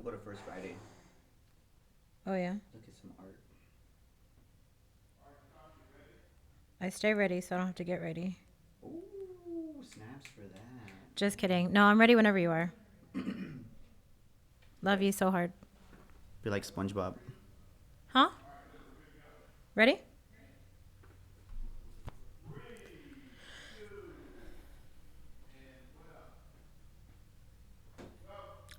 go to First Friday. Oh, yeah. Look at some art. I stay ready, so I don't have to get ready. Ooh, snaps for Just kidding. No, I'm ready whenever you are. that. Love you so hard. Be like SpongeBob. Huh? Ready?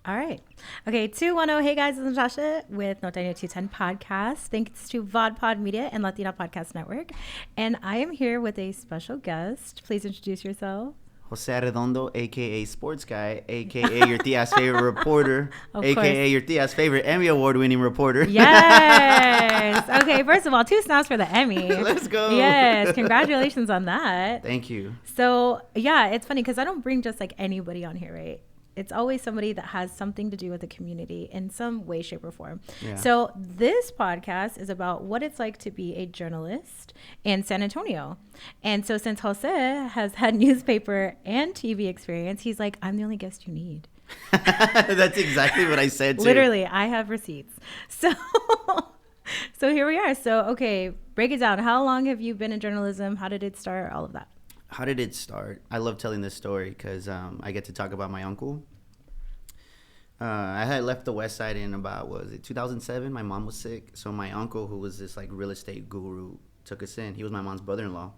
All right. Okay, 210. Hey guys, this is Natasha with Norteño 210 Podcast. Thanks to VodPod Media and Latina Podcast Network. And I am here with a special guest. Please introduce yourself. Jose Arredondo, a.k.a. Sports Guy, a.k.a. your tia's favorite reporter, Of a.k.a. course. your tia's favorite Emmy Award-winning reporter. Yes. Okay, first of all, 2 snaps for the Emmy. Let's go. Yes, congratulations on that. Thank you. So, yeah, it's funny because I don't bring just like anybody on here, right? It's always somebody that has something to do with the community in some way, shape, or form. Yeah. So, this podcast is about what it's like to be a journalist in San Antonio. And so, since Jose has had newspaper and TV experience, he's like, I'm the only guest you need. That's exactly what I said, too. Literally, I have receipts. So, so here we are. So, okay, break it down. How long have you been in journalism? How did it start? All of that. How did it start? I love telling this story because I get to talk about my uncle. I had left the West Side in about, what was it, 2007? My mom was sick. So my uncle, who was this like real estate guru, took us in. He was my mom's brother-in-law.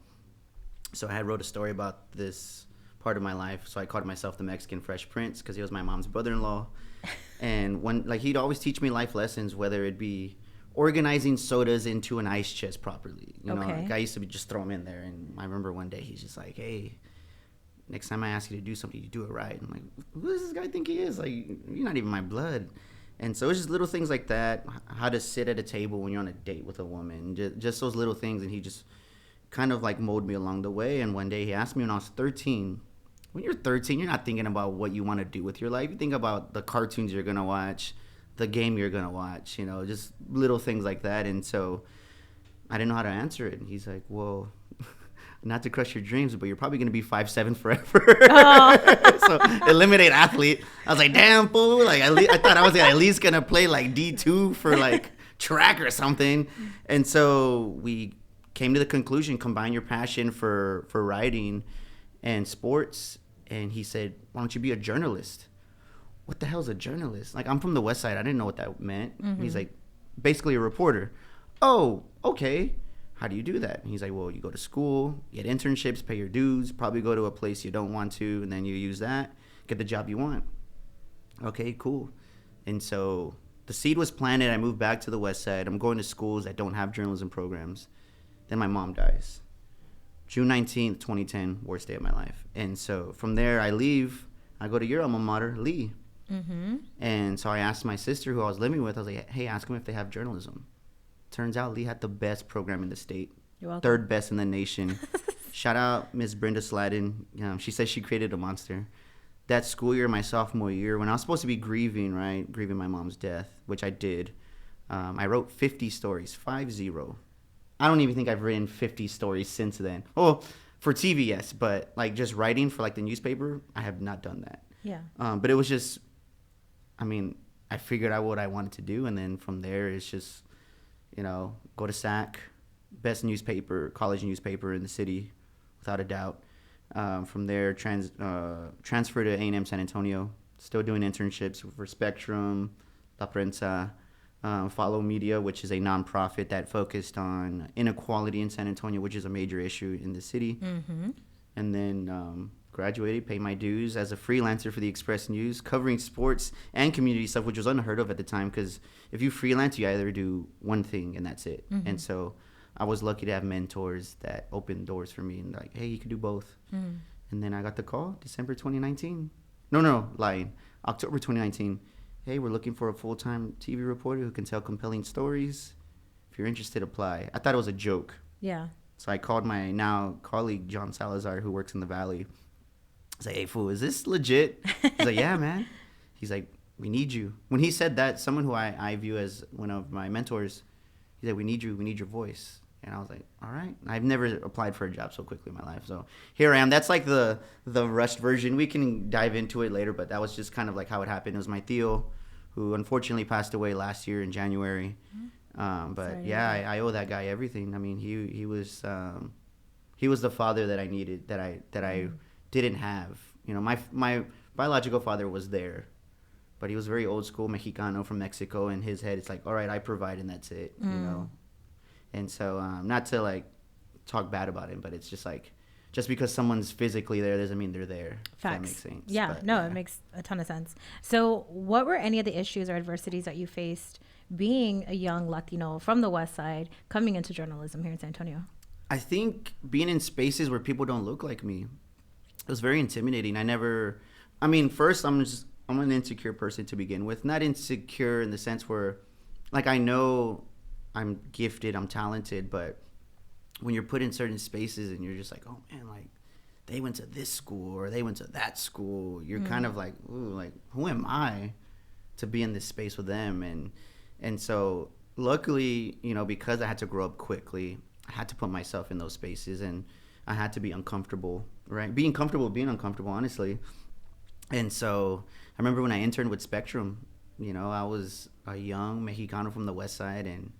So I had wrote a story about this part of my life. So I called myself the Mexican Fresh Prince because he was my mom's brother-in-law. And when like he'd always teach me life lessons, whether it be organizing sodas into an ice chest properly. You know, Okay. like I used to just throw them in there. And I remember one day he's just like, hey, next time I ask you to do something, you do it right. I'm like, who does this guy think he is? Like, you're not even my blood. And so it's just little things like that. How to sit at a table when you're on a date with a woman. Just those little things. And he just kind of like molded me along the way. And one day he asked me when I was 13. When you're 13, you're not thinking about what you want to do with your life. You think about the cartoons you're going to watch, the game you're going to watch, you know, just little things like that. And so I didn't know how to answer it. And he's like, well, not to crush your dreams, but you're probably going to be 5'7" forever. Oh. So eliminate athlete. I was like, damn, fool. Like, I thought I was at least going to play like D2 for like track or something. And so we came to the conclusion, combine your passion for writing and sports. And he said, why don't you be a journalist? What the hell's a journalist? Like, I'm from the West Side. I didn't know what that meant. And he's like, basically a reporter. Oh, okay. How do you do that? And he's like, well, you go to school, get internships, pay your dues, probably go to a place you don't want to, and then you use that, get the job you want. Okay, cool. And so the seed was planted. I moved back to the West Side. I'm going to schools that don't have journalism programs. Then my mom dies. June 19th, 2010, worst day of my life. And so from there, I leave. I go to your alma mater, Lee. Mm-hmm. And so I asked my sister, who I was living with, I was like, hey, ask them if they have journalism. Turns out Lee had the best program in the state. You're welcome. Third best in the nation. Shout out Miss Brenda Sladden. She says she created a monster. That school year, my sophomore year, when I was supposed to be grieving my mom's death, which I did, I wrote 50 stories, 5-0. I don't even think I've written 50 stories since then. Oh, for TV, yes, but like just writing for like the newspaper, I have not done that. Yeah. But it was just, I mean, I figured out what I wanted to do, and then from there, it's just, you know, go to SAC, best newspaper, college newspaper in the city, without a doubt. From there, transfer to A&M San Antonio, still doing internships for Spectrum, La Prensa, Follow Media, which is a nonprofit that focused on inequality in San Antonio, which is a major issue in the city. Mm-hmm. And then graduated, paid my dues as a freelancer for the Express News, covering sports and community stuff, which was unheard of at the time, because if you freelance, you either do one thing and that's it. Mm-hmm. And so I was lucky to have mentors that opened doors for me and like, hey, you can do both. Mm-hmm. And then I got the call, December 2019. No, lying. October 2019. Hey, we're looking for a full-time TV reporter who can tell compelling stories. If you're interested, apply. I thought it was a joke. Yeah. So I called my now colleague, John Salazar, who works in the Valley. I was like, hey, fool, is this legit? He's like, yeah, man. He's like, we need you. When he said that, someone who I view as one of my mentors, he's like, we need your voice. And I was like, all right. I've never applied for a job so quickly in my life. So here I am. That's like the rushed version. We can dive into it later, but that was just kind of like how it happened. It was my tío who unfortunately passed away last year in January. But Sorry. yeah, I owe that guy everything. I mean, he was the father that I needed, that I didn't have. You know, my biological father was there, but he was very old school Mexicano from Mexico. In his head, it's like, all right, I provide and that's it. You know, and so not to like talk bad about him, but it's just like, just because someone's physically there doesn't mean they're there. Facts. If that makes sense. Yeah, But, no, it makes a ton of sense. So what were any of the issues or adversities that you faced being a young Latino from the West Side coming into journalism here in San Antonio? I think being in spaces where people don't look like me, it was very intimidating. First, I'm an insecure person to begin with. Not insecure in the sense where, like, I know I'm gifted, I'm talented, but when you're put in certain spaces and you're just like, oh man, like they went to this school or they went to that school, you're kind of like, ooh, like who am I to be in this space with them? And so luckily, you know, because I had to grow up quickly, I had to put myself in those spaces and I had to be uncomfortable, right? Being comfortable, being uncomfortable, honestly. And so I remember when I interned with Spectrum, you know, I was a young Mexicano from the West Side, and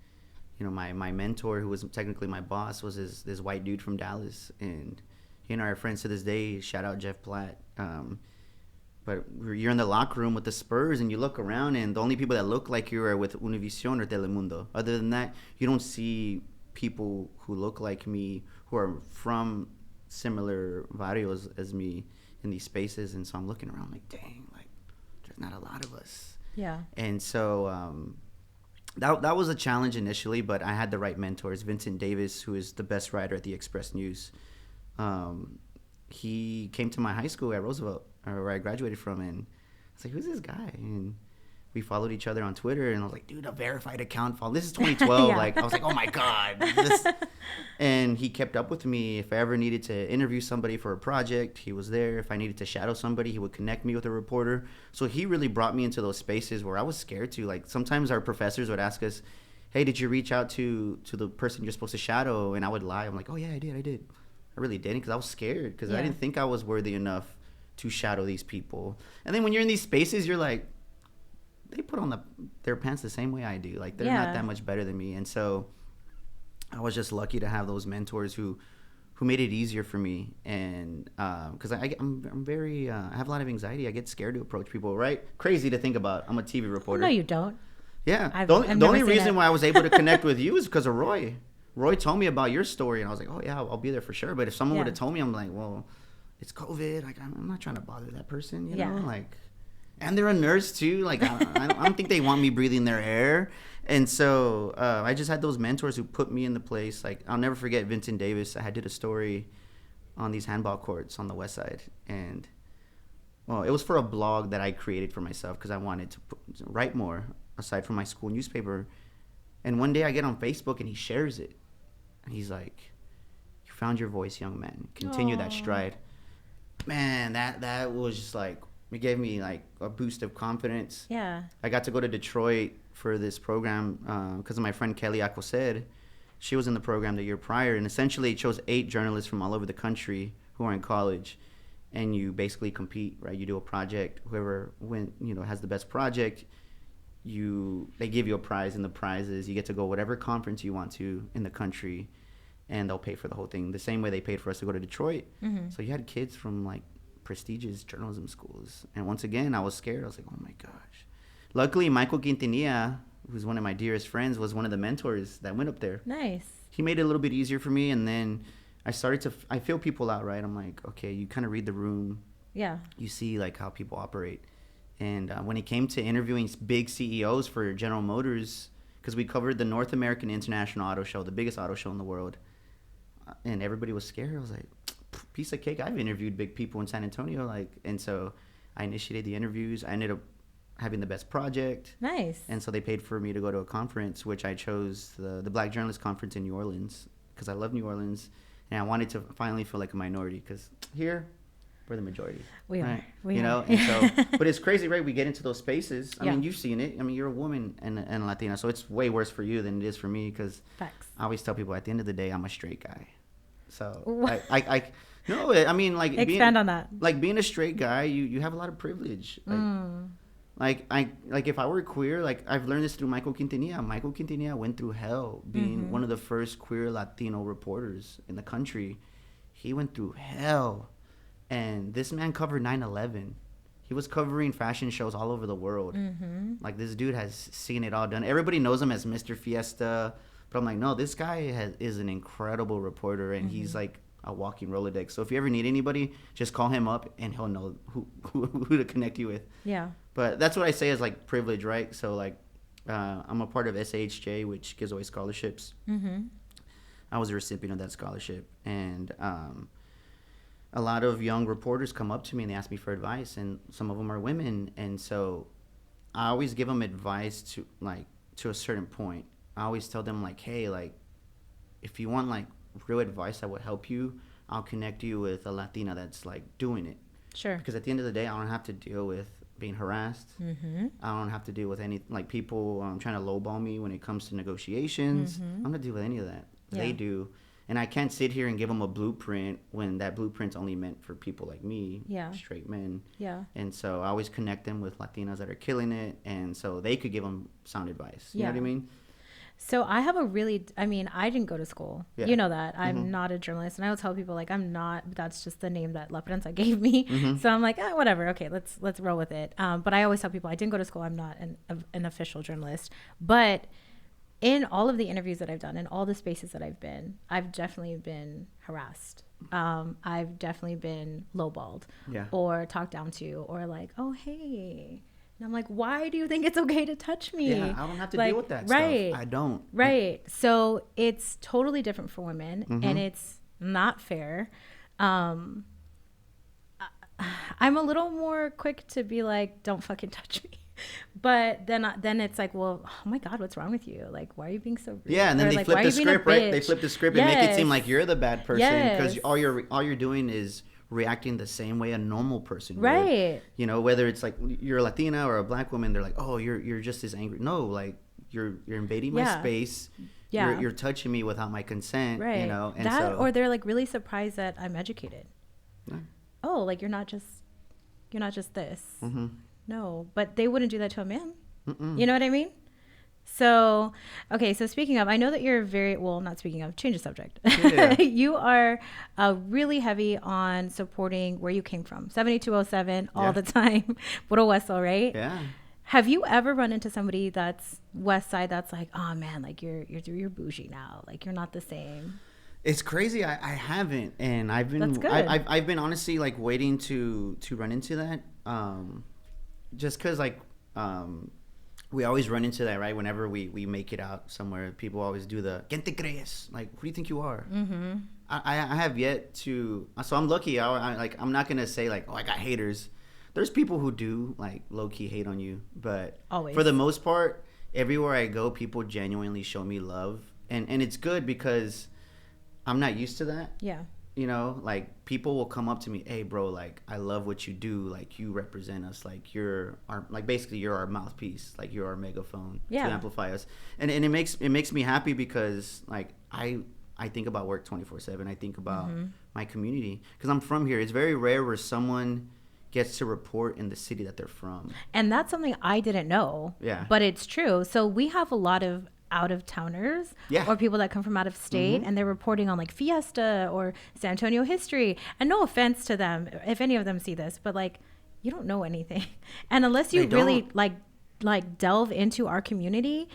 you know, my mentor, who was technically my boss, was this white dude from Dallas, and he and I are friends to this day. Shout out Jeff Platt. But you're in the locker room with the Spurs, and you look around, and the only people that look like you are with Univision or Telemundo. Other than that, you don't see people who look like me, who are from similar barrios as me in these spaces. And so I'm looking around like, dang, like there's not a lot of us. Yeah. And so that was a challenge initially, but I had the right mentors. Vincent Davis, who is the best writer at the Express News, he came to my high school at Roosevelt, where I graduated from, and I was like, who's this guy? And we followed each other on Twitter, and I was like, dude, a verified account follow. This is 2012. Yeah. Like, I was like, oh my God. And he kept up with me. If I ever needed to interview somebody for a project, he was there. If I needed to shadow somebody, he would connect me with a reporter. So he really brought me into those spaces where I was scared to. Like, sometimes our professors would ask us, hey, did you reach out to the person you're supposed to shadow? And I would lie. I'm like, oh yeah, I did. I really didn't, because I was scared, because I didn't think I was worthy enough to shadow these people. And then when you're in these spaces, you're like, they put on their pants the same way I do. Like, they're not that much better than me. And so I was just lucky to have those mentors who made it easier for me. And because I'm very, I have a lot of anxiety. I get scared to approach people, right? Crazy to think about. I'm a TV reporter. No, you don't. Yeah. The only reason why I was able to connect with you is because of Roy. Roy told me about your story, and I was like, oh yeah, I'll be there for sure. But if someone would have told me, I'm like, well, it's COVID. Like, I'm not trying to bother that person, you know? Like, and they're a nurse too. Like, I don't think they want me breathing their air. And so I just had those mentors who put me in the place. Like, I'll never forget Vincent Davis. I did a story on these handball courts on the West Side, and well, it was for a blog that I created for myself because I wanted to write more aside from my school newspaper. And one day I get on Facebook and he shares it. And he's like, you found your voice, young man. Continue that stride. Man, that was just like, it gave me like a boost of confidence. Yeah. I got to go to Detroit for this program because of my friend Kelly Acosaid. She was in the program the year prior, and essentially it chose 8 journalists from all over the country who are in college, and you basically compete, right? You do a project. Whoever has the best project, they give you a prize, and the prize is you get to go whatever conference you want to in the country, and they'll pay for the whole thing. The same way they paid for us to go to Detroit. Mm-hmm. So you had kids from like prestigious journalism schools, and once again I was scared. I was like, oh my gosh. Luckily, Michael Quintanilla, who's one of my dearest friends, was one of the mentors that went up there. Nice. He made it a little bit easier for me, and then I feel people out, right? I'm like, okay, you kind of read the room. Yeah. You see like how people operate. And when it came to interviewing big CEOs for General Motors, because we covered the North American International Auto Show, the biggest auto show in the world, and everybody was scared. I was like, piece of cake. I've interviewed big people in San Antonio, like, and so I initiated the interviews. I ended up having the best project. Nice. And so they paid for me to go to a conference, which I chose the Black Journalist Conference in New Orleans, because I love New Orleans, and I wanted to finally feel like a minority, because here we're the majority. We right? are. We are. And so, but it's crazy, right? We get into those spaces. I Yeah. mean, you've seen it. I mean, you're a woman and Latina, so it's way worse for you than it is for me, because Facts. I always tell people at the end of the day, I'm a straight guy. So What? no, I mean, like Expand on that. Like being a straight guy, you have a lot of privilege. Like if I were queer, like I've learned this through Michael Quintanilla. Michael Quintanilla went through hell being one of the first queer Latino reporters in the country. He went through hell. And this man covered 9/11. He was covering fashion shows all over the world. Like, this dude has seen it all done. Everybody knows him as Mr. Fiesta. But I'm like, no, this guy is an incredible reporter. And he's like a walking Rolodex. So if you ever need anybody, just call him up and he'll know who to connect you with. Yeah. But that's what I say is, like, privilege, right? So, like, I'm a part of SAHJ, which gives away scholarships. I was a recipient of that scholarship. And a lot of young reporters come up to me and they ask me for advice, and some of them are women. And so I always give them advice to a certain point. I always tell them, like, hey, like, if you want, like, real advice that would help you, I'll connect you with a Latina that's, like, doing it. Sure. Because at the end of the day, I don't have to deal with being harassed. I don't have to deal with any, like, people trying to lowball me when it comes to negotiations. I'm not deal with any of that. Yeah. They do. And I can't sit here and give them a blueprint when that blueprint's only meant for people like me, straight men. Yeah. And so I always connect them with Latinas that are killing it, and so they could give them sound advice. You know what I mean? So I have I didn't go to school. Yeah. You know that. I'm not a journalist. And I will tell people, like, I'm not, that's just the name that La Prensa gave me. So I'm like, whatever. Okay, let's roll with it. But I always tell people I didn't go to school. I'm not an official journalist. But in all of the interviews that I've done, in all the spaces that I've been, I've definitely been harassed. I've definitely been lowballed or talked down to, or like, oh, hey. And I'm like, why do you think it's okay to touch me? Yeah, I don't have to deal with that stuff. I don't. Right. So it's totally different for women, and it's not fair. I'm a little more quick to be like, don't fucking touch me. But then it's like, well, oh my God, what's wrong with you? Like, why are you being so rude? Yeah, and then or they like, flip the script, right? They flip the script and make it seem like you're the bad person because all you're doing is reacting the same way a normal person would. Right. You know, whether it's like you're a Latina or a black woman, they're like, oh, you're just as angry. No, like you're invading my space. Yeah. You're touching me without my consent. Right. You know, and that, so, or they're like really surprised that I'm educated. Yeah. Oh, like you're not just this. No, but they wouldn't do that to a man. You know what I mean? So, okay. So speaking of, I know that you're change the subject. Yeah. You are really heavy on supporting where you came from. 7207 all the time. Puro Hueso, right? Yeah. Have you ever run into somebody that's West Side that's like, oh man, like you're bougie now. Like you're not the same. It's crazy. I haven't, and I've been. That's good. I've been honestly like waiting to run into that. Just because like we always run into that, right? Whenever we make it out somewhere, people always do the "¿Quién te crees?" Like, who do you think you are? I have yet to. So I'm lucky. I'm not gonna say like, oh, I got haters. There's people who do like low key hate on you, but always. For the most part, everywhere I go, people genuinely show me love, and it's good because I'm not used to that. Yeah. You know, like people will come up to me, hey bro, like I love what you do, like you represent us, like you're our mouthpiece, like you're our megaphone to amplify us, and it makes me happy because like I think about work 24/7. I think about my community because I'm from here. It's very rare where someone gets to report in the city that they're from, and that's something I didn't know. Yeah, but it's true. So we have a lot of out-of-towners or people that come from out of state and they're reporting on like Fiesta or San Antonio history, and no offense to them if any of them see this, but like you don't know anything, and unless you really like delve into our community,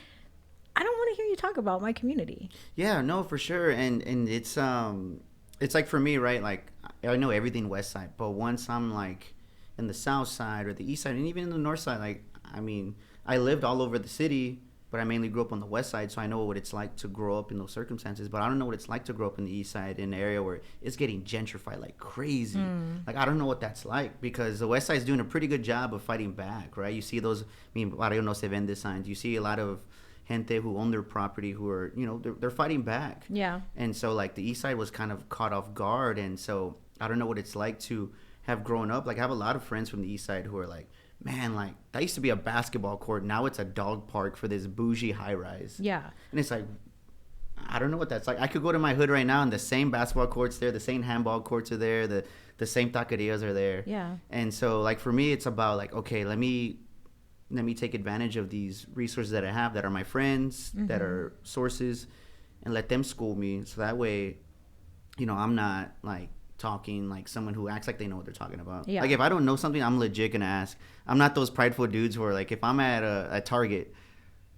I don't want to hear you talk about my community. Yeah, no, for sure. And it's like for me, right, like I know everything west side, but once I'm like in the south side or the east side and even in the north side, like I mean I lived all over the city, but I mainly grew up on the west side, so I know what it's like to grow up in those circumstances. But I don't know what it's like to grow up in the east side in an area where it's getting gentrified like crazy. Like, I don't know what that's like because the west side is doing a pretty good job of fighting back, right? You see those, barrio no se vende signs. You see a lot of gente who own their property who are, you know, they're fighting back. Yeah. And so, like, the east side was kind of caught off guard. And so I don't know what it's like to have grown up. Like, I have a lot of friends from the east side who are like, man, like that used to be a basketball court. Now it's a dog park for this bougie high rise. Yeah. And it's like, I don't know what that's like. I could go to my hood right now and the same basketball court's there, the same handball courts are there, the same taquerias are there. Yeah. And so like for me, it's about like, okay, let me let me take advantage of these resources that I have that are my friends, that are sources, and let them school me. So that way, I'm not like talking like someone who acts like they know what they're talking about. Yeah. Like if I don't know something, I'm legit gonna ask. I'm not those prideful dudes who are like, if I'm at a Target,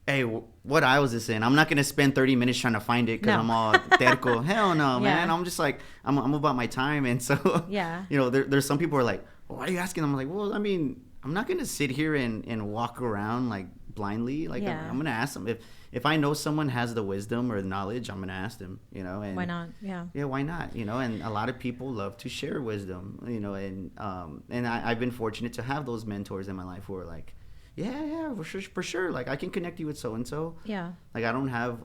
hey, what aisle is this in? I'm not gonna spend 30 minutes trying to find it because I'm all terco. Hell no, man. I'm just like, I'm about my time. And so, there's some people who are like, well, why are you asking? I'm like, well, I mean, I'm not gonna sit here and walk around like blindly. Like I'm gonna ask them if I know someone has the wisdom or the knowledge, I'm gonna ask them. And why not? Yeah, why not? And a lot of people love to share wisdom. And I've been fortunate to have those mentors in my life who are like, yeah, for sure. Like I can connect you with so and so. Yeah. Like I don't have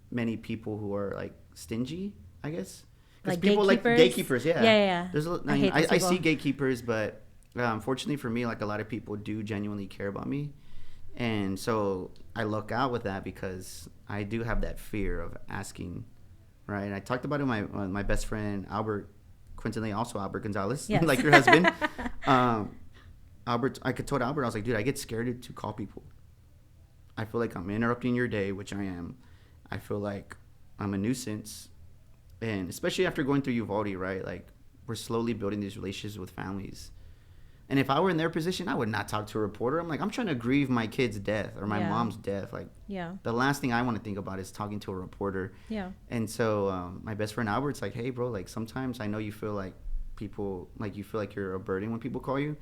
many people who are like stingy, I guess. Like people gatekeepers? like gatekeepers. Yeah. Yeah. There's I see gatekeepers, but fortunately for me, like a lot of people do genuinely care about me, and so I look out with that because I do have that fear of asking. Right. And I talked about it with my best friend Albert, coincidentally also Albert Gonzalez, like your husband. Albert, I told Albert, I was like, dude, I get scared to call people. I feel like I'm interrupting your day, which I am. I feel like I'm a nuisance. And especially after going through Uvalde, right? Like, we're slowly building these relationships with families. And if I were in their position, I would not talk to a reporter. I'm like, I'm trying to grieve my kid's death or my mom's death. Like, the last thing I want to think about is talking to a reporter. Yeah. And so my best friend Albert's like, hey, bro, like, sometimes I know you feel like people, like, you feel like you're a burden when people call you.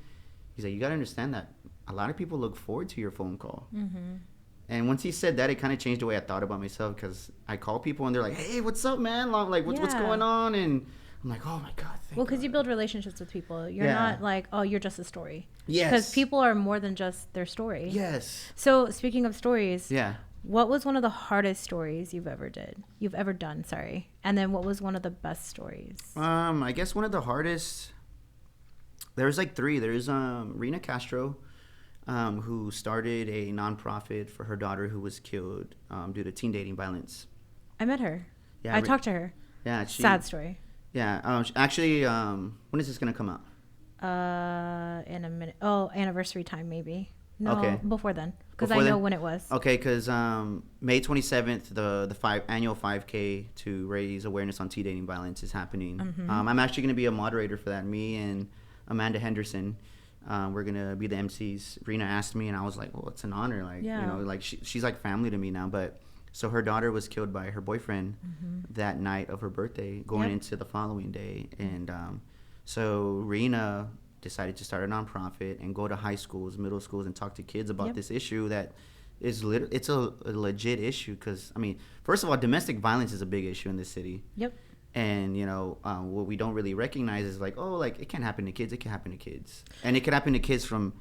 He's like, you got to understand that a lot of people look forward to your phone call. Mm-hmm. And once he said that, it kind of changed the way I thought about myself because I call people and they're like, hey, what's up, man? Like, what's going on? And I'm like, oh, my God. Well, because you build relationships with people. You're not like, oh, you're just a story. Yes. Because people are more than just their story. Yes. So speaking of stories, what was one of the hardest stories you've ever done? And then what was one of the best stories? I guess one of the hardest... There's like three. There's Rena Castro, who started a nonprofit for her daughter who was killed due to teen dating violence. I met her. Yeah, I talked to her. Yeah, sad story. Yeah, actually, when is this gonna come out? In a minute. Oh, anniversary time maybe. No, before then, because I know when it was. Okay, because May 27th, the annual 5K to raise awareness on teen dating violence is happening. Mm-hmm. I'm actually gonna be a moderator for that. Me and Amanda Henderson, we're gonna be the MCs. Rena asked me, and I was like, "Well, it's an honor." Like, like she's like family to me now. But so her daughter was killed by her boyfriend that night of her birthday, going into the following day, and so Rena decided to start a nonprofit and go to high schools, middle schools, and talk to kids about this issue that is it's a legit issue. Because I mean, first of all, domestic violence is a big issue in this city. Yep. And, what we don't really recognize is like, oh, like, it can't happen to kids. It can happen to kids. And it can happen to kids from,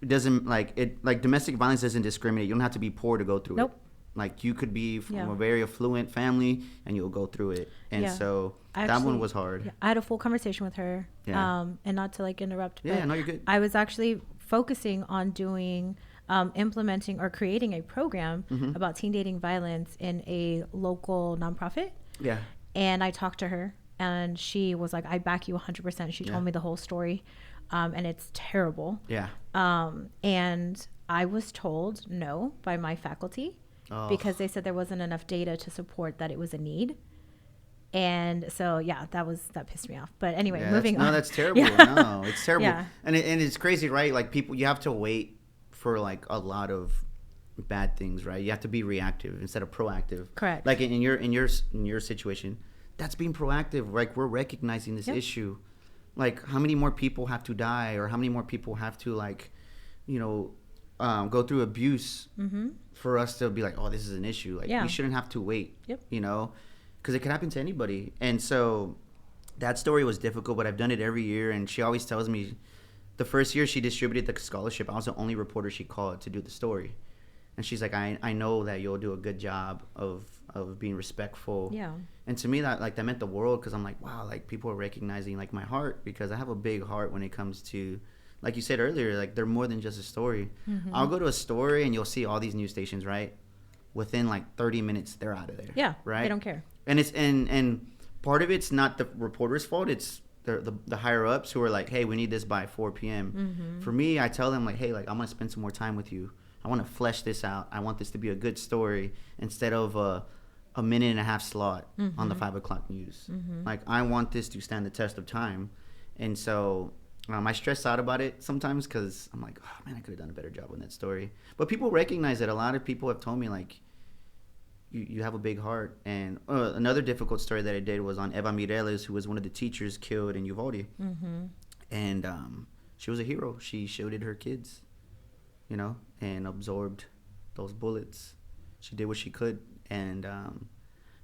domestic violence doesn't discriminate. You don't have to be poor to go through it. Like, you could be from a very affluent family and you'll go through it. And so that one was hard. Yeah, I had a full conversation with her. And not to, like, interrupt. Yeah, no, you're good. I was actually focusing on doing, implementing or creating a program about teen dating violence in a local nonprofit. Yeah. And I talked to her, and she was like, I back you 100%. She told me the whole story, and it's terrible. Yeah. And I was told no by my faculty because they said there wasn't enough data to support that it was a need. And so, that pissed me off. But anyway, moving on. No, that's terrible. No, it's terrible. Yeah. And it's crazy, right? Like, people, you have to wait for, like, a lot of bad things, right? You have to be reactive instead of proactive. Correct. Like in your situation, that's being proactive. Like, we're recognizing this issue. Like, how many more people have to die, or how many more people have to, like, go through abuse for us to be like, oh, this is an issue. Like, we shouldn't have to wait. Because it could happen to anybody. And so that story was difficult, but I've done it every year. And she always tells me, the first year she distributed the scholarship, I was the only reporter she called to do the story. And she's like, I know that you'll do a good job of being respectful. Yeah. And to me, that meant the world, because I'm like, wow, like, people are recognizing, like, my heart, because I have a big heart when it comes to, like you said earlier, like, they're more than just a story. Mm-hmm. I'll go to a story and you'll see all these news stations, right? Within like 30 minutes, they're out of there. Yeah. Right? They don't care. And it's and part of it's not the reporter's fault. It's the higher ups who are like, hey, we need this by 4 p.m. For me, I tell them like, hey, like I'm gonna spend some more time with you. I want to flesh this out. I want this to be a good story instead of a minute and a half slot on the 5 o'clock news. Like I want this to stand the test of time, and so I stress out about it sometimes because I'm like, oh man, I could have done a better job on that story. But people recognize it. A lot of people have told me like, you have a big heart. And another difficult story that I did was on Eva Mireles, who was one of the teachers killed in Uvalde. And she was a hero. She shielded her kids, you know, and absorbed those bullets. She did what she could. And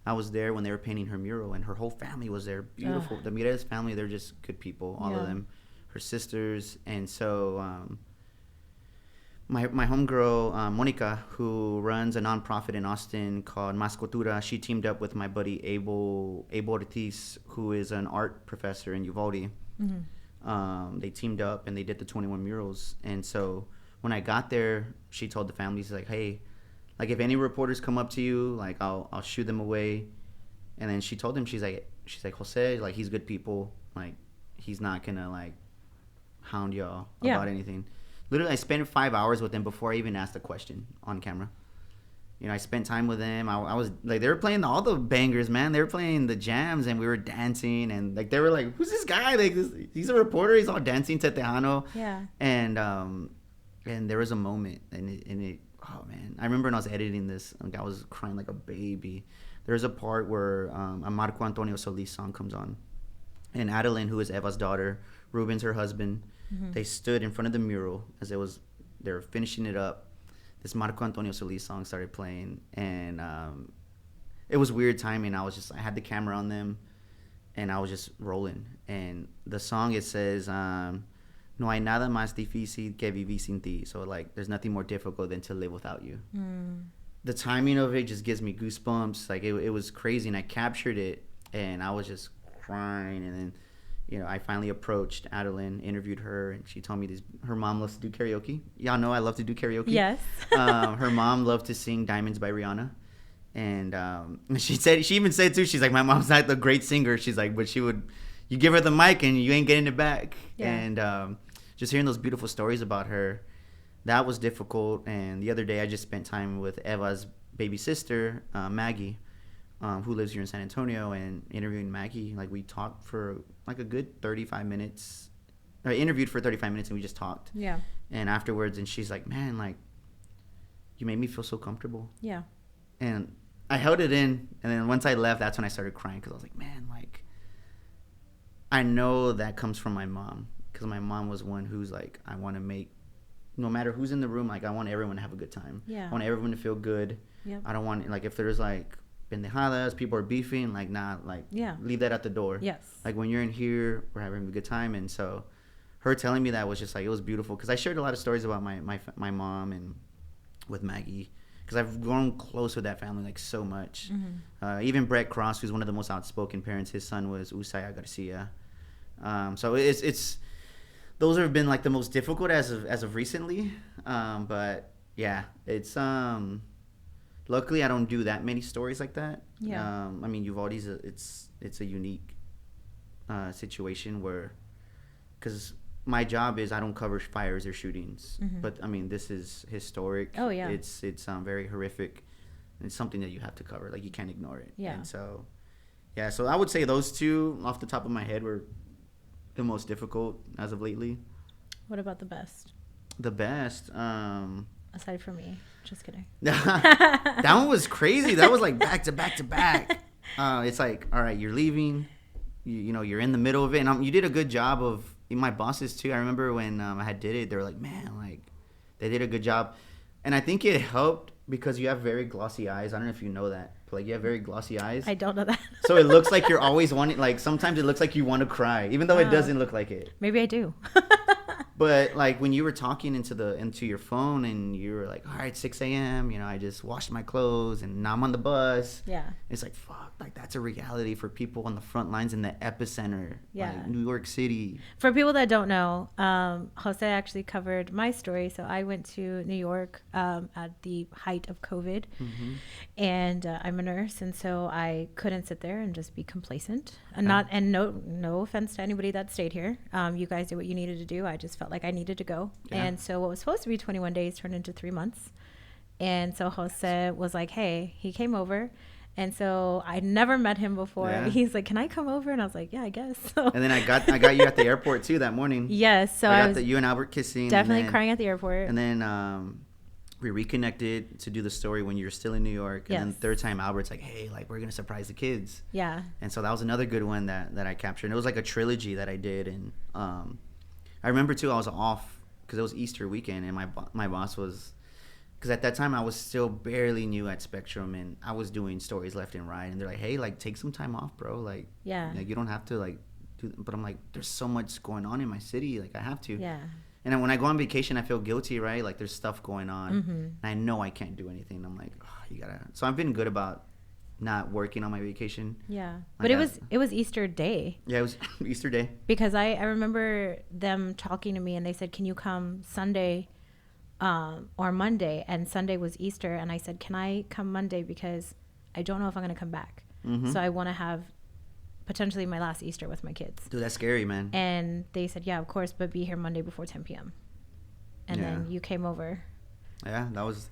I was there when they were painting her mural, and her whole family was there. Beautiful. The Mireles family, they're just good people, all of them. Her sisters. And so my homegirl, Monica, who runs a nonprofit in Austin called Mascotura, she teamed up with my buddy Abel Ortiz, who is an art professor in Uvalde. They teamed up and they did the 21 murals. And so when I got there, she told the families like, hey, like if any reporters come up to you, like I'll shoo them away. And then she told them, she's like Jose, like he's good people, like he's not gonna like hound y'all about anything. Literally, I spent 5 hours with them before I even asked a question on camera. You know, I spent time with them. I was like, they were playing all the bangers, man. They were playing the jams, and we were dancing, and like they were like, "Who's this guy? Like, he's a reporter. He's all dancing to Tejano." Yeah. And there was a moment, and it. Oh man, I remember when I was editing this, like I was crying like a baby. There's a part where a Marco Antonio Solis song comes on, and Adeline, who is Eva's daughter, Ruben's her husband. They stood in front of the mural as they were finishing it up. This Marco Antonio Solis song started playing, and it was weird timing. I had the camera on them, and I was just rolling. And the song, it says, "No hay nada más difícil que vivir sin ti." So like, there's nothing more difficult than to live without you. The timing of it just gives me goosebumps. Like it was crazy, and I captured it, and I was just crying, and then. You know, I finally approached Adeline, interviewed her, and she told me her mom loves to do karaoke. Y'all know I love to do karaoke. Yes. Her mom loved to sing Diamonds by Rihanna. And she even said too, she's like, my mom's not the great singer. She's like, but you give her the mic and you ain't getting it back. Yeah. And just hearing those beautiful stories about her, that was difficult. And the other day I just spent time with Eva's baby sister, Maggie, who lives here in San Antonio, and interviewing Maggie. Like we talked for like a good 35 minutes. I interviewed for 35 minutes and we just talked. Yeah. And afterwards, and she's like, man, like you made me feel so comfortable. Yeah. And I held it in, and then once I left, that's when I started crying, because I was like, man, like I know that comes from my mom, because my mom was one who's like, I want to make, no matter who's in the room, like I want everyone to have a good time. Yeah. I want everyone to feel good. Yep. I don't want, like, if there's like pendejadas, people are beefing, like, nah, like, leave that at the door. Yes. Like, when you're in here, we're having a good time. And so her telling me that was just like, it was beautiful, because I shared a lot of stories about my mom and with Maggie, because I've grown close with that family, like, so much. Mm-hmm. Even Brett Cross, who's one of the most outspoken parents, his son was Usaya Garcia. So it's those have been like the most difficult as of recently. But yeah, it's luckily I don't do that many stories like that. Yeah. I mean, Uvalde's it's a unique situation where, because my job is I don't cover fires or shootings, mm-hmm. but I mean, this is historic. Oh yeah. It's very horrific. It's something that you have to cover. Like, you can't ignore it. Yeah. And so, yeah. So I would say those two off the top of my head were the most difficult as of lately. What about the best? The best. Aside from me, just kidding. That one was crazy. That was like back to back to back. It's like, all right, you're leaving. You know, you're in the middle of it, and you did a good job of. My bosses too. I remember when I had did it, they were like, man, like, they did a good job, and I think it helped because you have very glossy eyes. I don't know if you know that, but like, you have very glossy eyes. I don't know that. So it looks like you're always wanting. Like, sometimes it looks like you want to cry, even though it doesn't look like it. Maybe I do. But like, when you were talking into your phone and you were like, all right, 6 a.m. You know, I just washed my clothes and now I'm on the bus. Yeah. It's like, fuck. like that's a reality for people on the front lines in the epicenter, like New York City. For people that don't know, Jose actually covered my story. So I went to New York at the height of COVID, and I'm a nurse, and so I couldn't sit there and just be complacent. And no offense to anybody that stayed here. You guys did what you needed to do. I just felt like I needed to go, and so what was supposed to be 21 days turned into 3 months. And so Jose was like, "Hey," he came over. And so I never met him before. Yeah. He's like, "Can I come over?" And I was like, "Yeah, I guess." So. And then I got you at the airport too that morning. Yes, so I got you and Albert kissing. Definitely crying at the airport. And then we reconnected to do the story when you were still in New York. And then the third time, Albert's like, "Hey, like we're gonna surprise the kids." Yeah. And so that was another good one that I captured. And it was like a trilogy that I did. And I remember too, I was off because it was Easter weekend, and my boss was. Because at that time, I was still barely new at Spectrum, and I was doing stories left and right. And they're like, "Hey, like, take some time off, bro. Like, you don't have to, like, do." But I'm like, there's so much going on in my city. Like, I have to. Yeah. And then when I go on vacation, I feel guilty, right? Like, there's stuff going on. And I know I can't do anything. I'm like, oh, you got to. So I've been good about not working on my vacation. Yeah. But it was Easter Day. Yeah, it was Easter Day. Because I remember them talking to me, and they said, "Can you come Sunday or Monday?" And Sunday was Easter, and I said, "Can I come Monday, because I don't know if I'm going to come back. So I want to have potentially my last Easter with my kids." Dude, that's scary, man. And they said, "Yeah, of course, but be here Monday before 10 p.m. And then you came over. Yeah, that was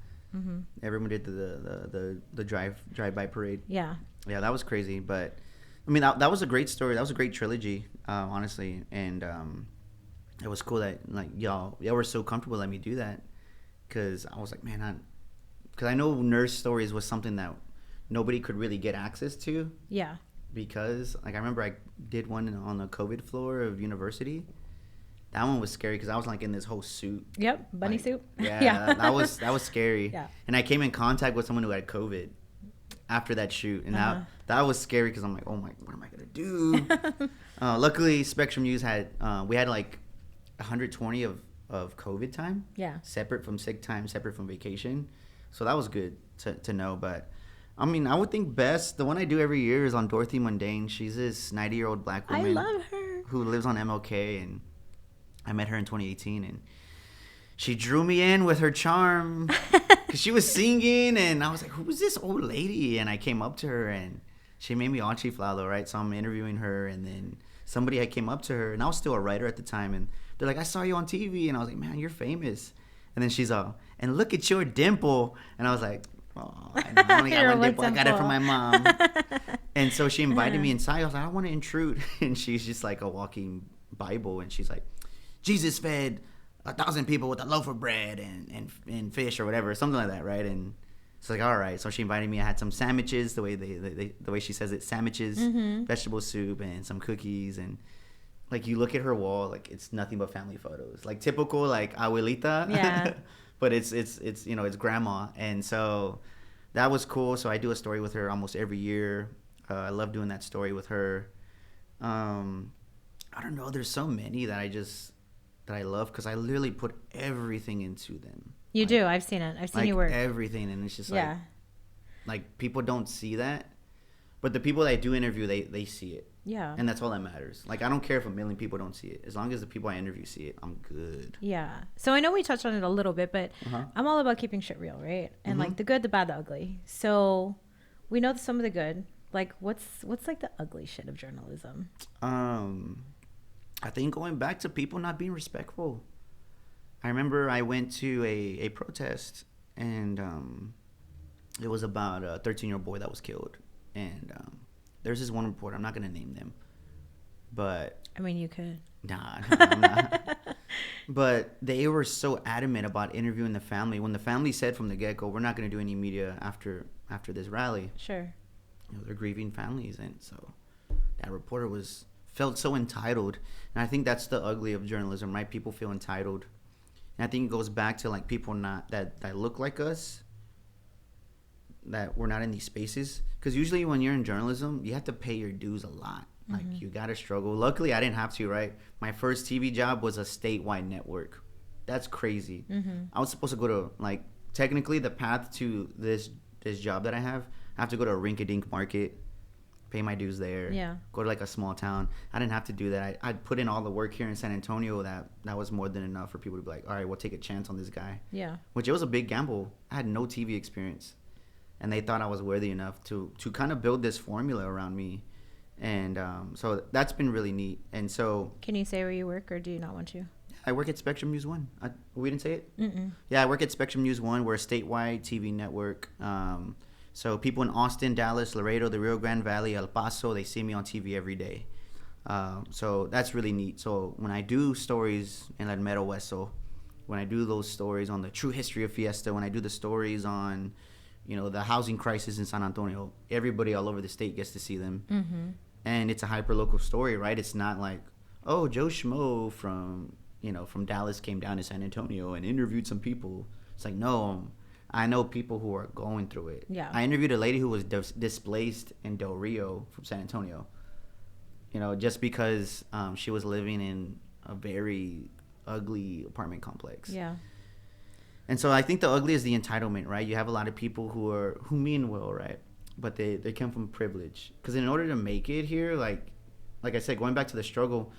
everyone did the drive-by parade. Yeah, that was crazy. But I mean, that was a great story. That was a great trilogy, honestly. And it was cool that like y'all were so comfortable letting me do that. Because I was like, man, because I know nurse stories was something that nobody could really get access to. Yeah. Because, like, I remember I did one on the COVID floor of university. That one was scary because I was, like, in this whole suit. Yep, bunny suit. Yeah, that was scary. Yeah. And I came in contact with someone who had COVID after that shoot. And that was scary because I'm like, oh, my, what am I going to do? Luckily, Spectrum News we had, like, 120 of COVID time, separate from sick time, separate from vacation, so that was good to know. But I mean, I would think best the one I do every year is on Dorothy Mundane. She's this 90-year-old black woman. I love her. Who lives on MLK, and I met her in 2018, and she drew me in with her charm because she was singing, and I was like, "Who is this old lady?" And I came up to her, and she made me Chiflado, right? So I'm interviewing her, and then somebody had came up to her, and I was still a writer at the time, and they're like, "I saw you on TV," and I was like, "Man, you're famous." And then she's all, "And look at your dimple," and I was like, "Oh, I only got one dimple. I got it from my mom." And so she invited me inside. I was like, "I don't want to intrude," and she's just like a walking Bible, and she's like, "Jesus fed 1,000 people with a loaf of bread and fish or whatever, something like that, right?" And it's like, all right. So she invited me. I had some sandwiches, the way she says it, sandwiches, vegetable soup, and some cookies. And like, you look at her wall, like, it's nothing but family photos, like typical like abuelita. Yeah. But it's it's grandma. And so that was cool. So I do a story with her almost every year. I love doing that story with her. I don't know. There's so many that I love because I literally put everything into them. You do. I've seen it. I've seen you work. Everything, and it's just like people don't see that, but the people that I do interview, they see it. Yeah. And that's all that matters. Like, I don't care if 1 million people don't see it. As long as the people I interview see it, I'm good. Yeah. So I know we touched on it a little bit, but I'm all about keeping shit real, right? And like the good, the bad, the ugly. So we know some of the good. Like, what's like the ugly shit of journalism? I think going back to people not being respectful. I remember I went to a protest, and it was about a 13-year-old boy that was killed. And there's this one reporter. I'm not going to name them. But I mean, you could. Nah, I'm not. But they were so adamant about interviewing the family. When the family said from the get-go, we're not going to do any media after this rally. Sure. They're grieving families. And so that reporter felt so entitled. And I think that's the ugly of journalism, right? People feel entitled. And I think it goes back to like people not that look like us, that we're not in these spaces. Because usually when you're in journalism, you have to pay your dues a lot. Like, you got to struggle. Luckily, I didn't have to, right? My first TV job was a statewide network. That's crazy. I was supposed to go to, like, technically the path to this job that I have to go to a rink-a-dink market pay my dues there. Yeah. Go to like a small town. I didn't have to do that. I'd put in all the work here in San Antonio that was more than enough for people to be like, all right, we'll take a chance on this guy. Yeah. Which it was a big gamble. I had no TV experience, and they thought I was worthy enough to kind of build this formula around me. And so that's been really neat. And so, can you say where you work, or do you not want to? I work at Spectrum News 1. We didn't say it? Mm-mm. Yeah, I work at Spectrum News 1. We're a statewide TV network. So people in Austin, Dallas, Laredo, the Rio Grande Valley, El Paso, they see me on TV every day. So that's really neat. So when I do stories in El Mero Hueso, when I do those stories on the true history of Fiesta, when I do the stories on, the housing crisis in San Antonio, everybody all over the state gets to see them. Mm-hmm. And it's a hyper-local story, right? It's not like, oh, Joe Schmo from Dallas came down to San Antonio and interviewed some people. It's like, no, I know people who are going through it. Yeah. I interviewed a lady who was displaced in Del Rio from San Antonio, just because she was living in a very ugly apartment complex. Yeah. And so I think the ugly is the entitlement, right? You have a lot of people who mean well, right? But they come from privilege. Because in order to make it here, like I said, going back to the struggle,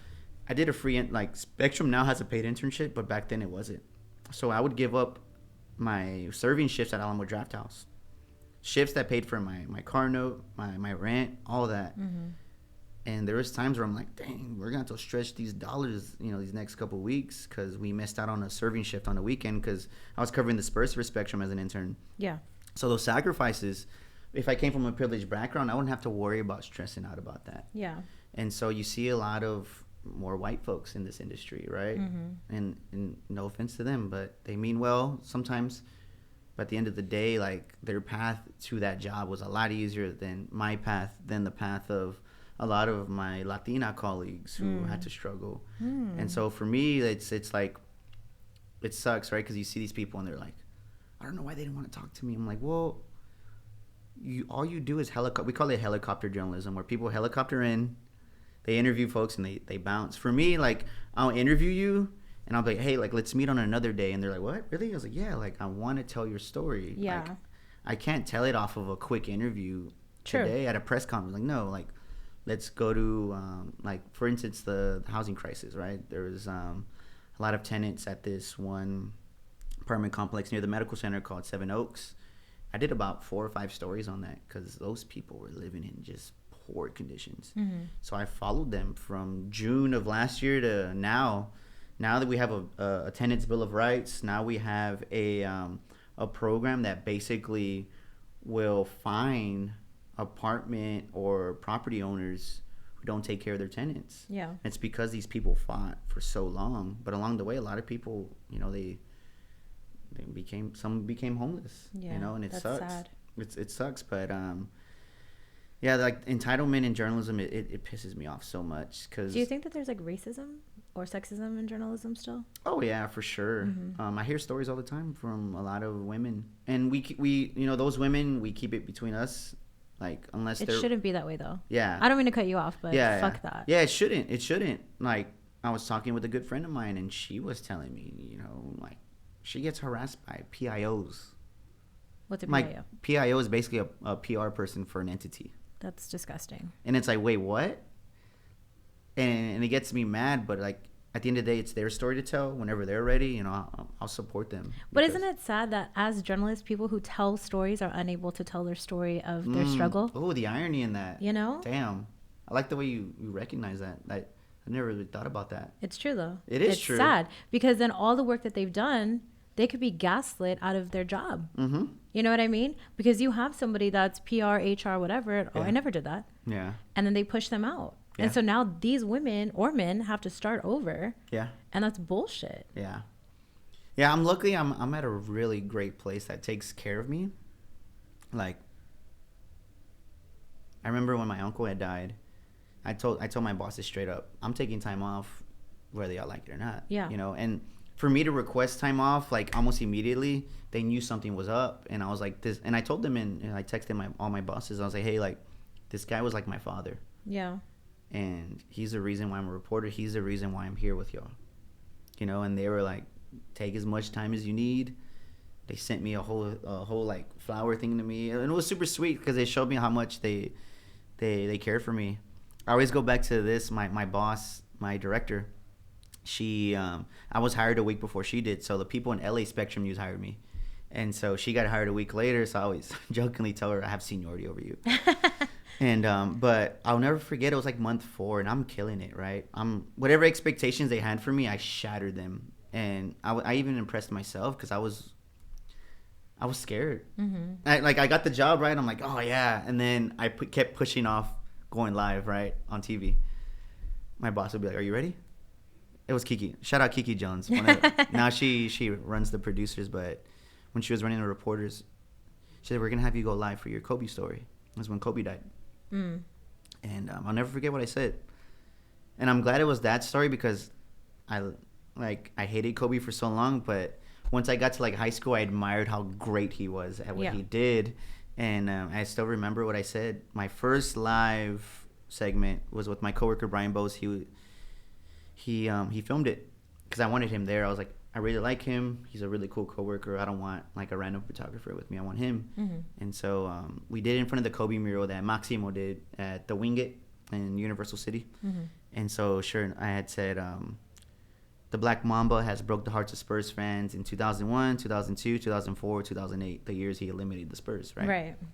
I did a free, Spectrum now has a paid internship, but back then it wasn't. So I would give up my serving shifts at Alamo Draft House. Shifts that paid for my car note, my rent, all that. Mm-hmm. And there was times where I'm like, dang, we're going to have to stretch these dollars, these next couple of weeks, because we missed out on a serving shift on the weekend because I was covering the Spurs for Spectrum as an intern. Yeah. So those sacrifices, if I came from a privileged background, I wouldn't have to worry about stressing out about that. Yeah. And so you see a lot of more white folks in this industry, right? Mm-hmm. And no offense to them, but they mean well sometimes. But at the end of the day, like, their path to that job was a lot easier than my path, than the path of a lot of my Latina colleagues who had to struggle. And so for me, it's like, it sucks, right? Because you see these people and they're like, I don't know why they didn't want to talk to me. I'm like, well, all you do is we call it helicopter journalism, where people helicopter in, they interview folks and they bounce. For me, like, I'll interview you and I'll be like, hey, like, let's meet on another day. And they're like, what? Really? I was like, yeah, like, I want to tell your story. Yeah. Like, I can't tell it off of a quick interview today at a press conference. Like, no, like, let's go to, like, for instance, the housing crisis, right? There was a lot of tenants at this one apartment complex near the medical center called Seven Oaks. I did about 4 or 5 stories on that because those people were living in just poor conditions. Mm-hmm. So I followed them from June of last year to now. Now that we have a tenants bill of rights, now we have a program that basically will fine apartment or property owners who don't take care of their tenants. Yeah. It's because these people fought for so long, but along the way, a lot of people, some became homeless. Yeah, and it that's sucks. sad. It sucks, but yeah, like, entitlement in journalism, it pisses me off so much. Cause, do you think that there's like racism or sexism in journalism still? Oh yeah, for sure. Mm-hmm. I hear stories all the time from a lot of women, and we those women, we keep it between us. Like, unless it shouldn't be that way though. Yeah. I don't mean to cut you off, but fuck that. Yeah, it shouldn't. Like, I was talking with a good friend of mine, and she was telling me, like, she gets harassed by PIOs. What's a PIO? Like, PIO is basically a PR person for an entity. That's disgusting. And it's like, wait, what? And it gets me mad, but, like, at the end of the day, it's their story to tell. Whenever they're ready, I'll support them. But isn't it sad that as journalists, people who tell stories are unable to tell their story of their struggle? Oh, the irony in that. Damn. I like the way you recognize that. I never really thought about that. It's true, though. It is true. It's sad because then all the work that they've done, they could be gaslit out of their job. Mm-hmm. You know what I mean? Because you have somebody that's PR, HR, whatever. Oh, I never did that. Yeah. And then they push them out. Yeah. And so now these women or men have to start over. Yeah. And that's bullshit. Yeah. Yeah, I'm lucky. I'm at a really great place that takes care of me. Like, I remember when my uncle had died, I told my bosses straight up, I'm taking time off whether y'all like it or not. Yeah. And for me to request time off, like, almost immediately, they knew something was up. And I was like, this, and I told them, and I texted all my bosses, I was like, hey, like, this guy was like my father. Yeah. And he's the reason why I'm a reporter. He's the reason why I'm here with y'all. And they were like, take as much time as you need. They sent me a whole like flower thing to me, and it was super sweet because they showed me how much they they cared for me. I always go back to this. My boss, my director, I was hired a week before she did. So the people in LA Spectrum News hired me. And so she got hired a week later. So I always jokingly tell her I have seniority over you. And but I'll never forget, it was like month 4 and I'm killing it, right? Whatever expectations they had for me, I shattered them. And I even impressed myself because I was scared. I got the job, right? I'm like, oh yeah. And then I kept pushing off going live, right, on TV. My boss would be like, are you ready? It was Kiki. Shout out Kiki Jones. Now she runs the producers, but when she was running the reporters, she said, we're going to have you go live for your Kobe story. It was when Kobe died. And I'll never forget what I said. And I'm glad it was that story because I hated Kobe for so long, but once I got to like high school, I admired how great he was at what he did. And I still remember what I said. My first live segment was with my coworker Brian Bose. He filmed it because I wanted him there. I was like, I really like him. He's a really cool coworker. I don't want like a random photographer with me. I want him. And so we did it in front of the Kobe mural that Maximo did at the Wingate in Universal City. And so sure, I had said, the Black Mamba has broke the hearts of Spurs fans in 2001, 2002, 2004, 2008, the years he eliminated the Spurs, right? Right. I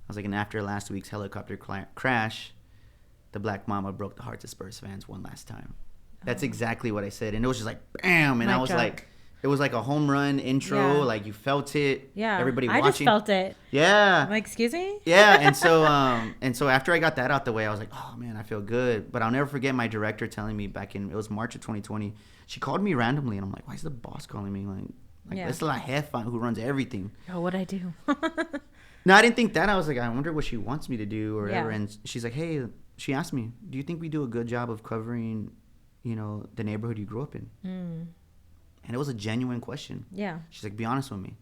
was like, and after last week's helicopter crash, the Black Mamba broke the hearts of Spurs fans one last time. That's exactly what I said. And it was just like, bam. And I was like, it was like a home run intro. Yeah. Like you felt it. Yeah. Everybody watching. I just felt it. Yeah. I'm like, excuse me? Yeah. And so after I got that out the way, I was like, oh man, I feel good. But I'll never forget my director telling me it was March of 2020. She called me randomly and I'm like, why is the boss calling me? Like this is La Jefa who runs everything. Oh, what'd I do? No, I didn't think that. I was like, I wonder what she wants me to do or whatever. Yeah. And she's like, hey, she asked me, do you think we do a good job of covering, the neighborhood you grew up in? And it was a genuine question. Yeah. She's like, be honest with me.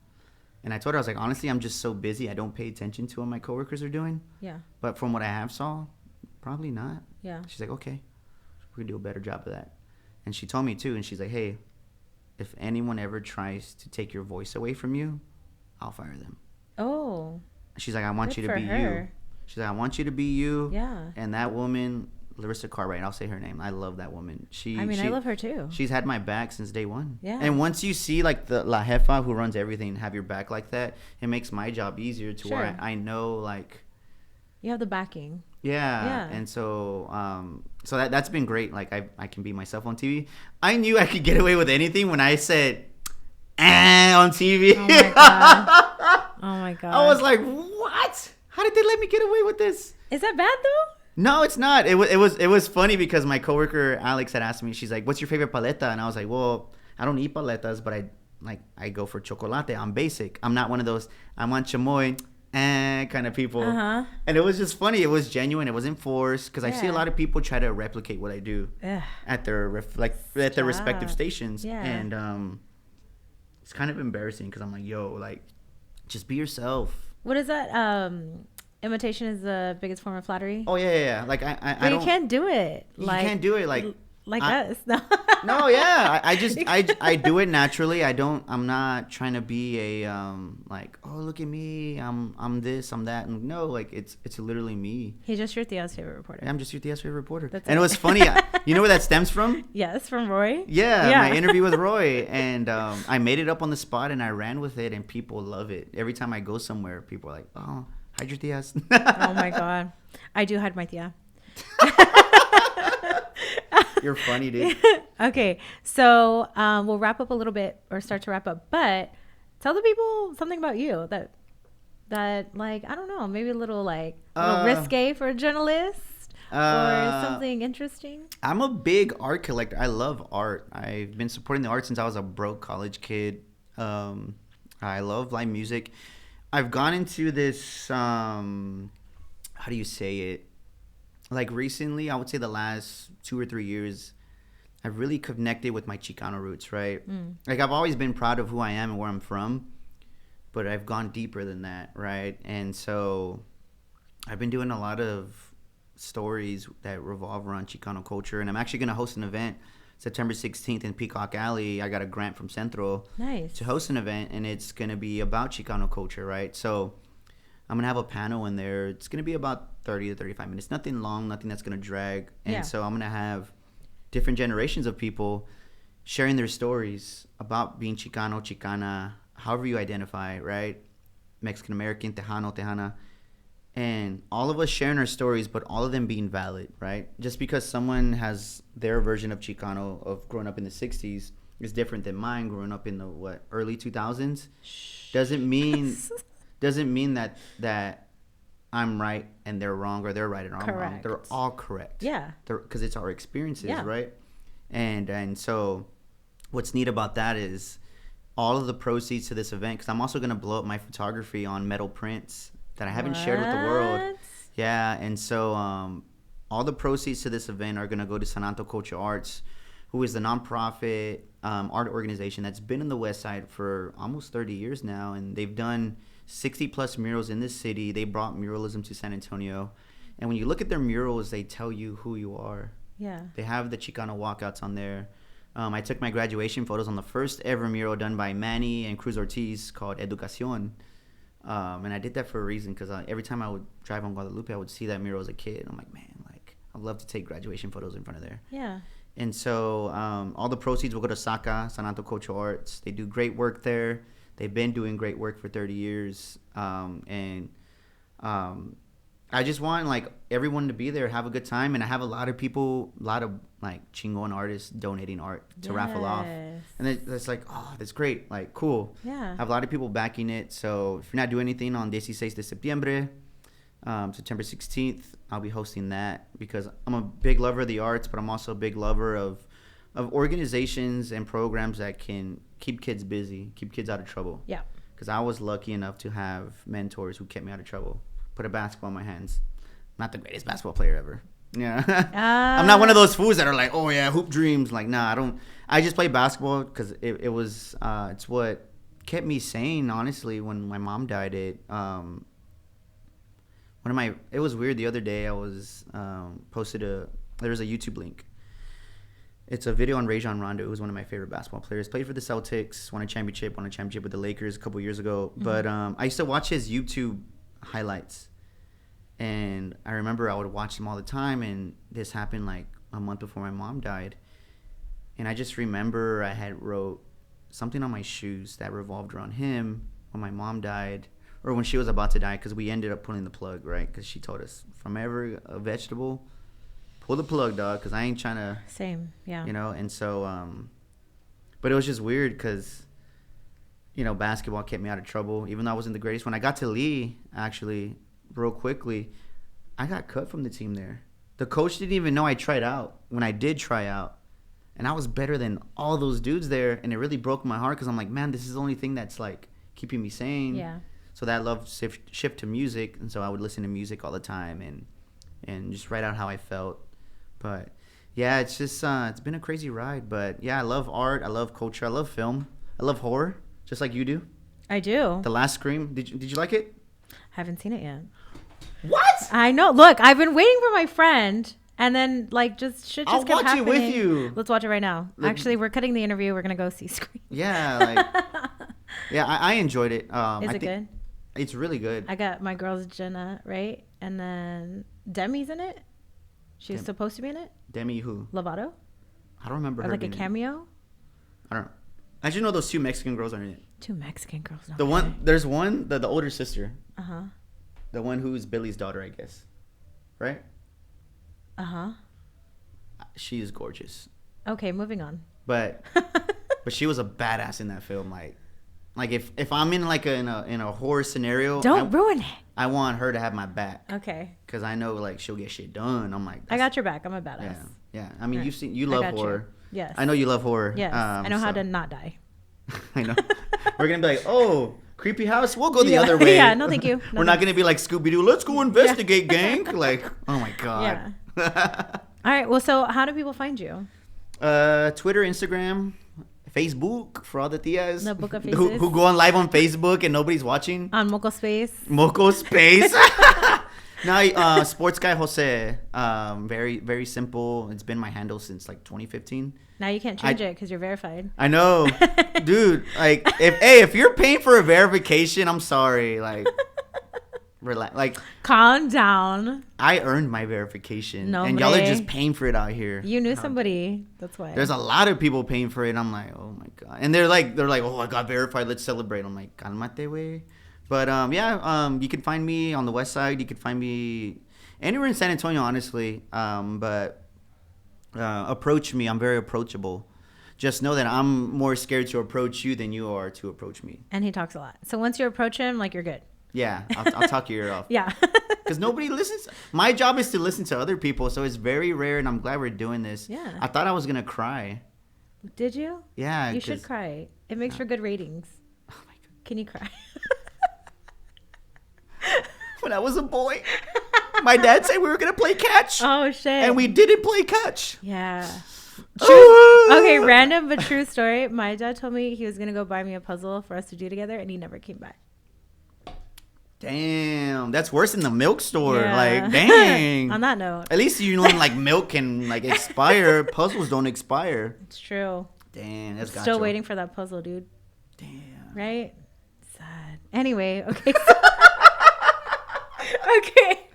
And I told her, I was like, honestly, I'm just so busy. I don't pay attention to what my coworkers are doing. Yeah. But from what I have saw, probably not. Yeah. She's like, okay, we're going to do a better job of that. And she told me too. And she's like, hey, if anyone ever tries to take your voice away from you, I'll fire them. Oh. She's like, I want Good you to be for her. you. She's like, I want you to be you. Yeah. And that woman, Larissa Cartwright, I'll say her name. I love that woman. I love her too. She's had my back since day one. Yeah. And once you see like the La Jefa who runs everything have your back like that, it makes my job easier to where I know like. You have the backing. Yeah. And so that's been great. Like I can be myself on TV. I knew I could get away with anything when I said on TV. Oh my god. Oh my god. I was like, what? How did they let me get away with this? Is that bad though? No, it's not. It was funny because my coworker Alex had asked me. She's like, "What's your favorite paleta?" And I was like, "Well, I don't eat paletas, but I go for chocolate. I'm basic. I'm not one of those I want chamoy kind of people." Uh-huh. And it was just funny. It was genuine. It wasn't forced because I see a lot of people try to replicate what I do at their respective stations. Yeah. And it's kind of embarrassing because I'm like, yo, like, just be yourself. What is that? Imitation is the biggest form of flattery. Oh yeah. Like I but don't. you can't do it. You can't do it like us. No. No, yeah. I do it naturally. I'm not trying to be a like, oh look at me, I'm this, I'm that. And no, like it's literally me. He's just your Theo's favorite reporter. I'm just your Theo's favorite reporter. That's and it was funny. You know where that stems from? Yes, from Roy. Yeah, my interview with Roy, and I made it up on the spot and I ran with it, and people love it. Every time I go somewhere, people are like, oh. Hide your tias. Oh my god, I do hide my tia. You're funny, dude. Okay, so we'll wrap up a little bit, or start to wrap up. But tell the people something about you that like, I don't know, maybe a little risque for a journalist, or something interesting. I'm a big art collector. I love art. I've been supporting the art since I was a broke college kid. I love live music. I've gone into this, how do you say it? Like recently, I would say the last 2 or 3 years, I've really connected with my Chicano roots, right? Like I've always been proud of who I am and where I'm from, but I've gone deeper than that, right? And so I've been doing a lot of stories that revolve around Chicano culture, and I'm actually going to host an event September 16th in Peacock Alley. I got a grant from Central to host an event, and it's going to be about Chicano culture, right? So I'm going to have a panel in there. It's going to be about 30 to 35 minutes. Nothing long, nothing that's going to drag. And so I'm going to have different generations of people sharing their stories about being Chicano, Chicana, however you identify, right? Mexican American, Tejano, Tejana. And all of us sharing our stories, but all of them being valid, right? Just because someone has their version of Chicano of growing up in the 60s is different than mine growing up in the, early 2000s, doesn't mean that I'm right and they're wrong, or they're right and I'm wrong. They're all correct. Yeah. Because it's our experiences, right? And so what's neat about that is all of the proceeds to this event, because I'm also going to blow up my photography on metal prints that I haven't shared with the world. Yeah, and so all the proceeds to this event are going to go to Sananto Culture Arts, who is the nonprofit art organization that's been in the West Side for almost 30 years now, and they've done 60 plus murals in this city. They brought muralism to San Antonio, and when you look at their murals, they tell you who you are. Yeah. They have the Chicano walkouts on there. I took my graduation photos on the first ever mural done by Manny and Cruz Ortiz called Educación. And I did that for a reason, because every time I would drive on Guadalupe, I would see that mural as a kid. I'm like, man, like, I'd love to take graduation photos in front of there. Yeah. And so all the proceeds will go to SACA, Sananto Culture Arts. They do great work there. They've been doing great work for 30 years. I just want, like, everyone to be there, have a good time. And I have a lot of people, like, chingon artists donating art to raffle off. And it's like, oh, that's great. Like, cool. Yeah. I have a lot of people backing it. So if you're not doing anything on 16 de septiembre, September 16th, I'll be hosting that, because I'm a big lover of the arts, but I'm also a big lover of organizations and programs that can keep kids busy, keep kids out of trouble. Yeah. Because I was lucky enough to have mentors who kept me out of trouble. Put a basketball in my hands. Not the greatest basketball player ever. Yeah. I'm not one of those fools that are like, oh yeah, hoop dreams. Like, nah, I don't. I just play basketball because it was it's what kept me sane, honestly. When my mom died, it was weird. The other day I was there's a YouTube link. It's a video on Rajon Rondo, who's one of my favorite basketball players. Played for the Celtics, won a championship with the Lakers a couple years ago. Mm-hmm. But I used to watch his YouTube highlights, and I remember I would watch them all the time, and this happened like a month before my mom died. And I just remember I had wrote something on my shoes that revolved around him when my mom died, or when she was about to die, because we ended up pulling the plug, right? Because she told us, from every vegetable, pull the plug, dog, because I ain't trying to. Same, yeah. You know, and so, but it was just weird because, you know, basketball kept me out of trouble, even though I wasn't the greatest. When I got to Lee, actually, real quickly, I got cut from the team there. The coach didn't even know I tried out when I did try out. And I was better than all those dudes there. And it really broke my heart, because I'm like, man, this is the only thing that's, like, keeping me sane. Yeah. So that love shift to music. And so I would listen to music all the time and just write out how I felt. But, yeah, it's just it's been a crazy ride. But, yeah, I love art. I love culture. I love film. I love horror. Just like you do. I do. The Last Scream. Did you like it? Haven't seen it yet. What? I know. Look, I've been waiting for my friend, and then like just shit just kept happening. I'll watch it with you. Let's watch it right now. Actually, we're cutting the interview. We're gonna go see Scream. Yeah, like, yeah, I enjoyed it. Is it good? It's really good. I got my girls Jenna, right, and then Demi's in it. She's supposed to be in it. Demi who? Lovato. I don't remember her. Like a cameo. I don't know. I just know those two Mexican girls are in it. Two Mexican girls. Okay. There's one, the older sister. Uh-huh. The one who's Billy's daughter, I guess. Right? Uh-huh. She is gorgeous. Okay, moving on. But she was a badass in that film. Like if I'm in like in a horror scenario, don't ruin it. I want her to have my back. Okay. Because I know like she'll get shit done. I'm like, I got your back. I'm a badass. Yeah. I mean, you love horror. Yes. I know you love horror. Yes. I know how to not die. I know. We're going to be like, oh, creepy house. We'll go the other way. Yeah, no thank you. We're not going to be like Scooby-Doo. Let's go investigate, gang. Like, oh my God. Yeah. All right. Well, so how do people find you? Twitter, Instagram, Facebook, for all the tias. The Book of Faces. Who go on live on Facebook and nobody's watching. On Moco Space. Moco Space. Now, Sports Guy Jose, very, very simple. It's been my handle since like 2015. Now you can't change it because you're verified. I know, dude. Like, if you're paying for a verification, I'm sorry. Like, relax. Like, calm down. I earned my verification, No, and y'all are just paying for it out here. You knew somebody. That's why. There's a lot of people paying for it. I'm like, oh my god, and they're like, oh, I got verified. Let's celebrate. I'm like, calmate, way. But you can find me on the west side. You can find me anywhere in San Antonio, honestly. But approach me. I'm very approachable. Just know that I'm more scared to approach you than you are to approach me. And he talks a lot. So once you approach him, like, you're good. Yeah, I'll talk your ear off. Yeah. Because nobody listens. My job is to listen to other people, so it's very rare, and I'm glad we're doing this. Yeah. I thought I was going to cry. Did you? Yeah. You should cry. It makes for good ratings. Oh, my God. Can you cry? When I was a boy, my dad said we were going to play catch. Oh, shit. And we didn't play catch. Yeah. True. Okay, random but true story. My dad told me he was going to go buy me a puzzle for us to do together, and he never came back. Damn, that's worse than the milk store. Yeah. Like, dang. On that note. At least you know, like, milk can, like, expire. Puzzles don't expire. It's true. Damn, that's got Still waiting for that puzzle, dude. Damn. Right? Sad. Anyway, okay. Okay.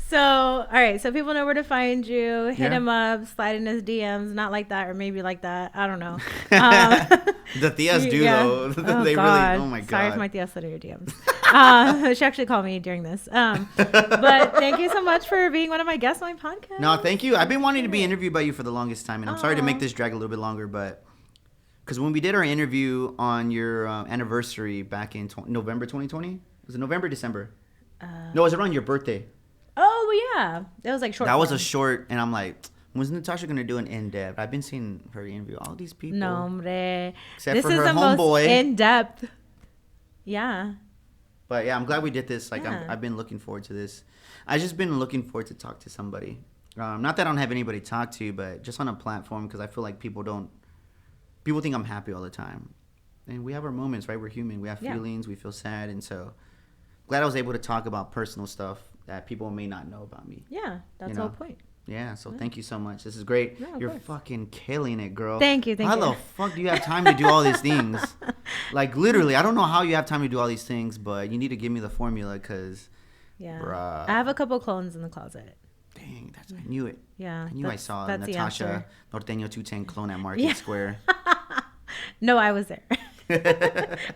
So, all right. So people know where to find you. Hit him up. Slide in his DMs. Not like that, or maybe like that. I don't know. The tias do, though. They God. really, oh my God. Sorry if my tia slid in your DMs. She actually called me during this. But thank you so much for being one of my guests on my podcast. No, thank you. I've been wanting to be interviewed by you for the longest time, and I'm sorry to make this drag a little bit longer, but because when we did our interview on your anniversary back in November 2020, was it November, December? No, it was around your birthday. Oh, yeah. It was like short. That was a short, and I'm like, when's Natasha going to do an in-depth? I've been seeing her interview all these people. No, hombre. Except this for is her the most homeboy. in-depth. Yeah. But yeah, I'm glad we did this. Like, Yeah. I've been looking forward to this. I've just been looking forward to talk to somebody. Not that I don't have anybody to talk to, but just on a platform, because I feel like people think I'm happy all the time. And we have our moments, right? We're human. We have feelings. We feel sad. And so glad I was able to talk about personal stuff that people may not know about me. Yeah, that's the whole point. Yeah, so thank you so much. This is great. Yeah, You're course. fucking killing it, girl. Thank you. How the fuck do you have time to do all these things? Like, literally, I don't know how you have time to do all these things, but you need to give me the formula, because, bruh. I have a couple clones in the closet. Dang, I knew it. Yeah. I knew I saw that's Natasha Norteño 210 clone at Market Square. No, I was there.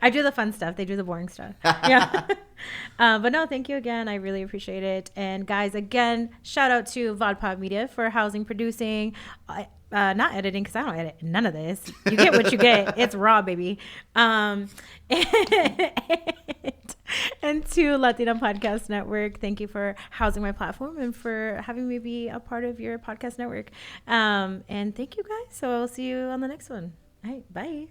I do the fun stuff. They do the boring stuff. Yeah. But no, thank you again. I really appreciate it. And guys, again, shout out to VodPod Media for housing, producing, not editing, because I don't edit none of this. You get what you get. It's raw, baby. And to Latina Podcast Network, thank you for housing my platform and for having me be a part of your podcast network. And thank you guys. So I'll see you on the next one. All right, bye.